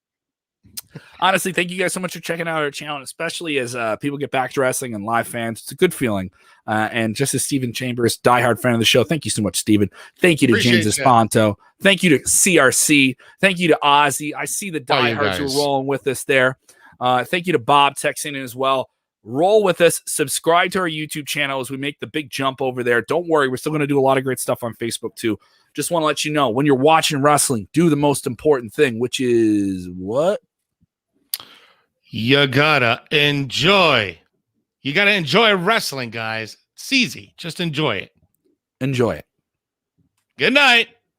Honestly, thank you guys so much for checking out our channel, especially as people get back to wrestling and live fans. It's a good feeling. And just as Steven Chambers, diehard fan of the show, thank you so much, Steven. Thank you to James Esponto. Thank you to CRC. Thank you to Ozzy. I see the diehards who are rolling with us there. Thank you to Bob texting in as well. Roll with us. Subscribe to our YouTube channel as we make the big jump over there. Don't worry. We're still going to do a lot of great stuff on Facebook too. Just want to let you know, when you're watching wrestling, do the most important thing, which is what? You gotta enjoy. You gotta enjoy wrestling, guys. It's easy. Just enjoy it. Enjoy it. Good night.